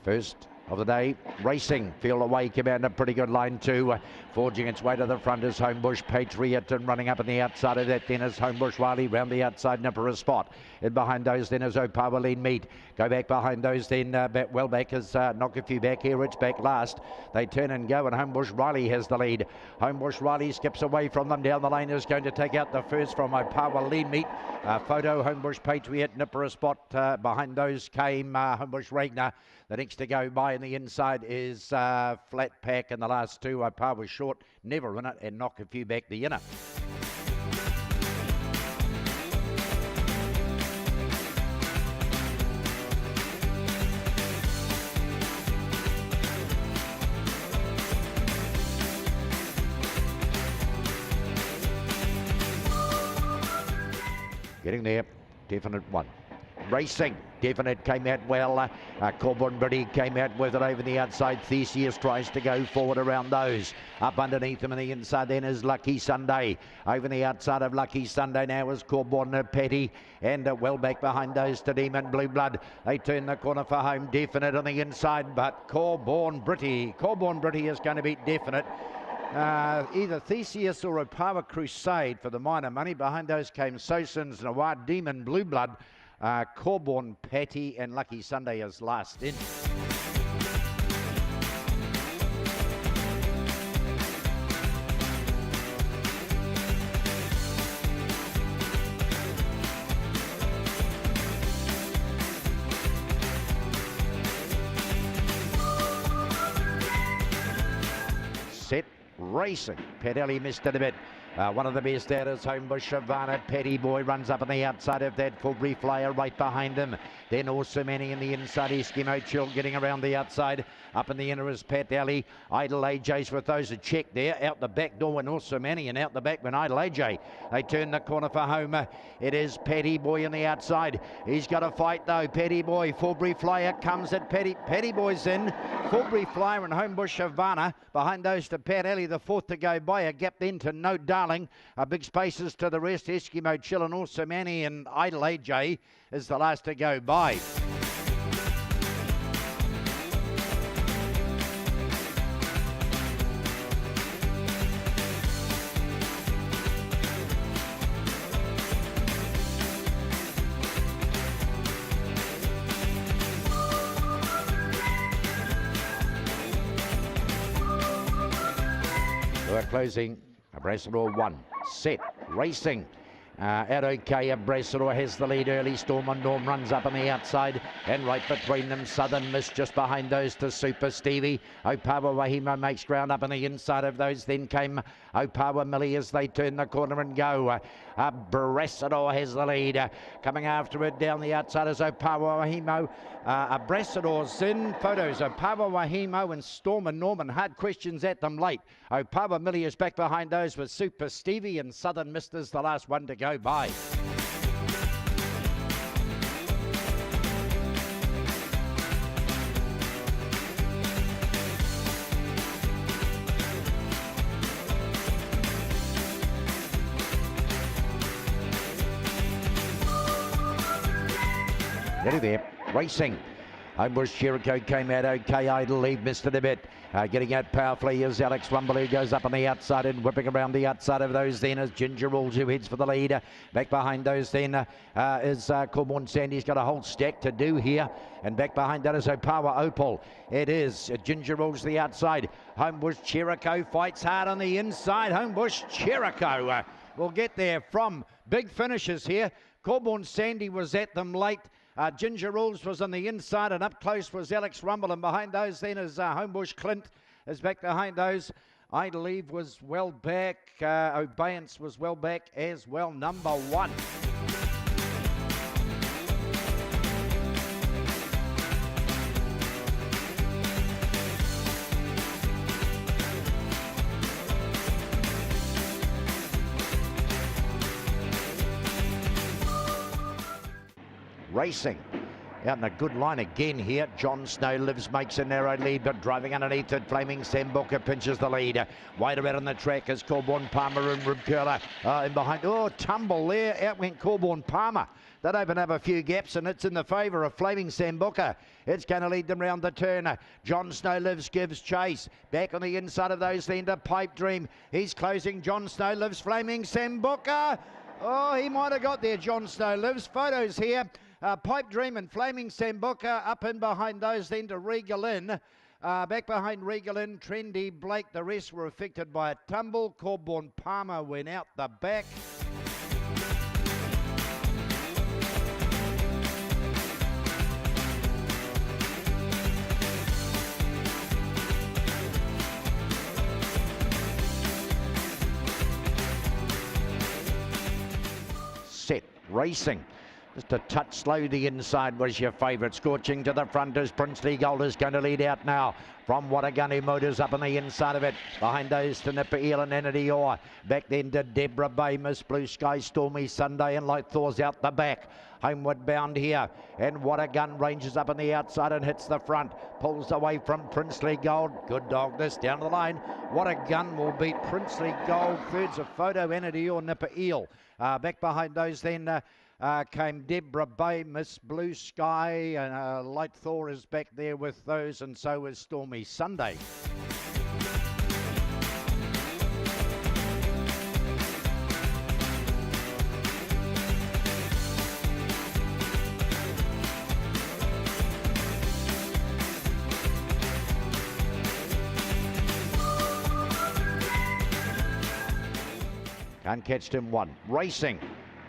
First of the day, racing. Feel away, came out in a pretty good line too. Forging its way to the front is Homebush Patriot, and running up on the outside of that then is Homebush Riley. Round the outside, Nipper a spot. And behind those then is Opawa Lean Meat. Go back behind those then, well back is Knock a Few Back here. It's back last. They turn and go, and Homebush Riley has the lead. Homebush Riley skips away from them. Down the lane is going to take out the first from Opawa Lean Meat. Photo, Homebush Patriot, Nipper a spot. Behind those came Homebush Ragnar. The next to go by on the inside is Flat Pack, and the last two, Opawa Short, Never In It, and Knock a Few Back the inner. Getting there, definite one. Racing, definite came out well. Cawbourne came out with it over the outside. Theseus tries to go forward around those. Up underneath him on the inside then is Lucky Sunday. Over the outside of Lucky Sunday now is Cawbourne Petty, and well back behind those to Demon Blue Blood. They turn the corner for home. Definite on the inside, but Cawbourne is going to beat Definite. Either Theseus or Opawa Crusade for the minor money. Behind those came Sosins, Nawad, Demon Blue Blood. Cawbourne, Patty, and Lucky Sunday is last in. Set, racing. Pedelli missed it a bit. One of the best out is Homebush Ivana. Petty Boy runs up on the outside of that. Forbury Flyer right behind him. Then also Manny in the inside. Eskimo Chill getting around the outside. Up in the inner is Pat Alley. Idle AJ's with those a check there. Out the back door when also Manny, and out the back when Idle AJ. They turn the corner for home. It is Petty Boy on the outside. He's got a fight though. Petty Boy. Forbury Flyer comes at Petty. Petty Boy's in. Forbury Flyer and Homebush Ivana. Behind those to Pat Alley, the fourth to go by. A gap then to No Darling. Big spaces to the rest. Eskimo Chill and also Manny, and Idle AJ is the last to go by. We're closing. Abrasador 1, set, racing. Out okay, Abrasador has the lead early. Storm on Norm runs up on the outside, and right between them, Southern Miss just behind those to Super Stevie. Opawa Wahimo makes ground up on the inside of those. Then came Opawa Millie as they turn the corner and go. Abrasador has the lead. Coming after it down the outside is Opawa Wahimo. Abrasador's in. Photos Opawa Wahimo and Storm and Norman. Hard questions at them late. Opawa Millie is back behind those with Super Stevie, and Southern Mist is the last one to go by. Ready there, racing. Homebush Jericho came out okay. Idle Leave missed it a bit. Getting out powerfully is Alex Rumble, who goes up on the outside and whipping around the outside of those then is Jinja Rules, who heads for the lead. Back behind those then is Cawbourne Sandy's got a whole stack to do here. And back behind that is Opawa Opal. It is Jinja Rules to the outside. Homebush Jericho fights hard on the inside. Homebush Jericho will get there from big finishes here. Cawbourne Sandy was at them late. Ginger Rules was on the inside, and up close was Alex Rumble, and behind those then is Homebush Clint is back behind those. I Leave was well back. Obeyance was well back as well, number 1. Racing. Out in a good line again here. John Snow Lives makes a narrow lead, but driving underneath it, Flaming Sambuca pinches the lead. Wider out on the track is Cawbourne, Palmer and Rib Curler in behind. Oh, tumble there. Out went Cawbourne, Palmer. That opened up a few gaps, and it's in the favour of Flaming Sambuca. It's going to lead them round the turn. John Snow Lives gives chase. Back on the inside of those then to Pipe Dream. He's closing John Snow Lives, Flaming Sambuca. Oh, he might have got there, John Snow Lives. Photos here. Pipe Dream and Flaming Sambuca up in behind those then to Regal Inn. Back behind Regal Inn, Trendy Blake. The rest were affected by a tumble. Cawbourne, Palmer went out the back. Set, racing. Just a touch slow, the inside was your favourite. Scorching to the front as Princely Gold is going to lead out now. From Watagunni Motors up on the inside of it. Behind those to Nipper Eel and Dior. Back then to Deborah Bay, Miss Blue Sky, Stormy Sunday and Light Thor's out the back. Homeward bound here. And Watagun ranges up on the outside and hits the front. Pulls away from Princely Gold. Good dog this down the line. Watagun will beat Princely Gold. Third's a photo, Dior, Nipper Eel. Back behind those then came Deborah Bay, Miss Blue Sky, and Light Thor is back there with those, and so is Stormy Sunday. Can't catch him one. Racing.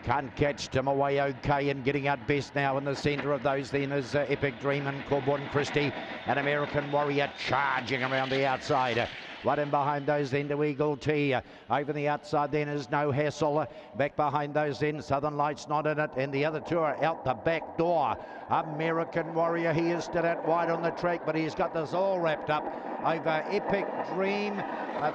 Can't catch him away okay, and getting out best now in the centre of those then is Epic Dream and Cawbourne Christie. An American Warrior charging around the outside. Right in behind those then to Eagle T. Over the outside then is No Hassle. Back behind those then, Southern Lights not in it, and the other two are out the back door. American Warrior, he is still out wide on the track, but he's got this all wrapped up over Epic Dream.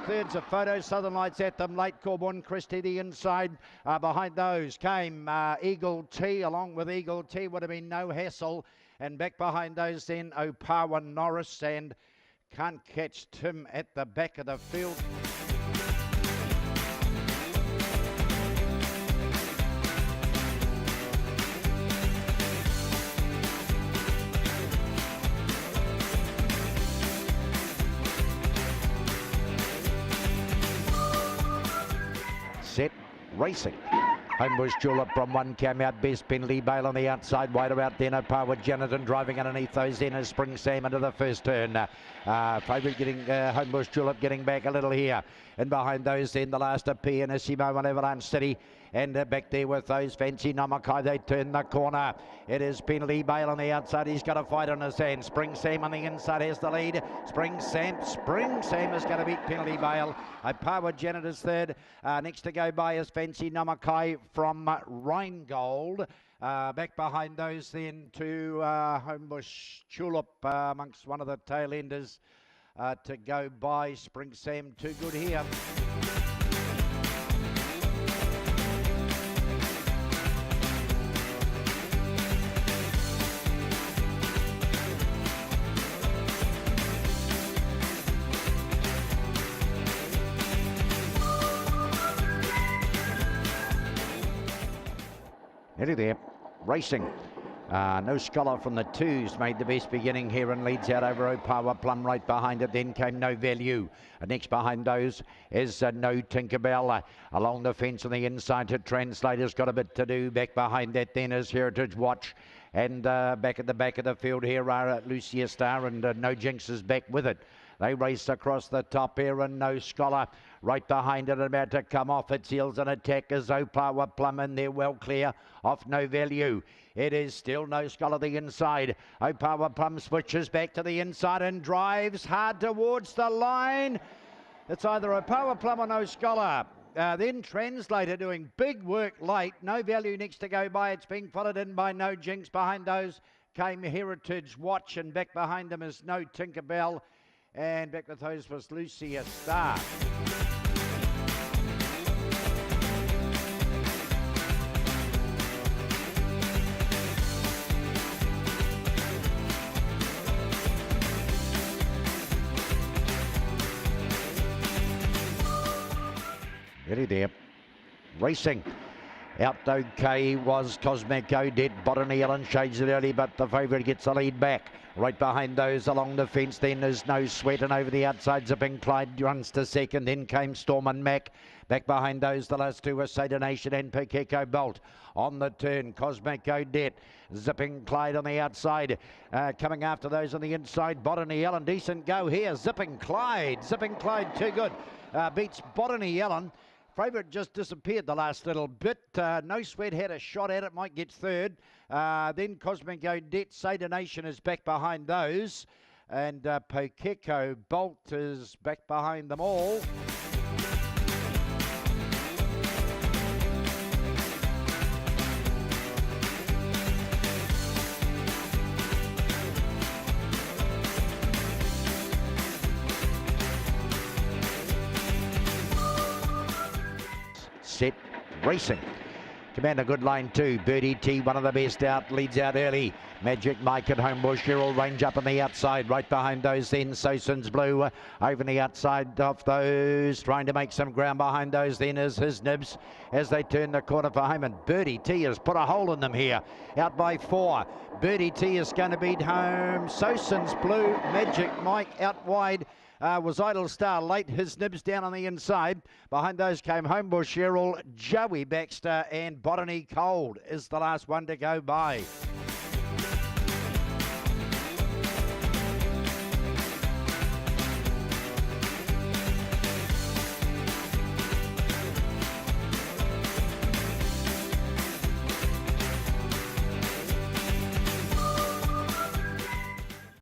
Thirds of photos, Southern Lights at them late. Cawbourne Christie the inside. Behind those came Eagle T. Along with Eagle T would have been No Hassle. And back behind those then Opawa Norris, and can't catch Tim at the back of the field. Set, racing. Homebush Julep from one came out best. Penley Bale on the outside, wider out then. Opawa Jonathan driving underneath those then as Spring Sam into the first turn. Favourite getting Homebush Julep getting back a little here. And behind those then the last of Pianissimo and Avalanche City. And back there with those Fancy Namakai, they turn the corner. It is Penley Bale on the outside. He's got a fight on his hand. Spring Sam on the inside has the lead. Spring Sam is going to beat Penley Bale. Opawa Janet is third. Next to go by is Fancy Namakai from Rheingold. Back behind those then to Homebush Tulip amongst one of the tail enders to go by. Spring Sam too good here. Nearly there, racing. No Scholar from the twos made the best beginning here and leads out over Opawa. Plum right behind it, then came No Value. Next behind those is No Tinkerbell. Along the fence on the inside to Translator's got a bit to do. Back behind that then is Heritage Watch. And back at the back of the field here are Lucia Star and No Jinx is back with it. They race across the top here and No Scholar right behind it, about to come off its heels and attack as Opawa Plum in there, well clear off No Value. It is still No Scholar the inside. Opawa Plum switches back to the inside and drives hard towards the line. It's either Opawa Plum or No Scholar. Then Translator doing big work late. No Value next to go by. It's being followed in by No Jinx. Behind those came Heritage Watch, and back behind them is No Tinkerbell. And back with those was Lucia Star. nearly there. Racing. Out okay was Cosmic Odette. Botany Ellen shades it early, but the favourite gets the lead back. Right behind those along the fence, then there's No Sweat, and over the outside, Zipping Clyde runs to second. Then came Storm and Mac. Back behind those, the last two were Sada Nation and Pakeko Bolt. On the turn, Cosmic Odette, Zipping Clyde on the outside. Coming after those on the inside, Botany Ellen. Decent go here, Zipping Clyde too good. Beats Botany Ellen. Favourite just disappeared the last little bit. No Sweat had a shot at it, might get third. Then Cosmic Odette, Sada Nation is back behind those. And Pakeko Bolt is back behind them all. Set, racing. Commander good line too. Birdie T, one of the best out, leads out early. Magic Mike at Homebush. Cheryl range up on the outside. Right behind those then. Soson's Blue over the outside of those. Trying to make some ground behind those then is his Nibs as they turn the corner for home. And Birdie T has put a hole in them here. Out by 4. Birdie T is going to beat home. Soson's Blue. Magic Mike out wide. Was Idle Star late, his Nibs down on the inside. Behind those came Homebush, Cheryl, Joey Baxter, and Botany Cold is the last one to go by.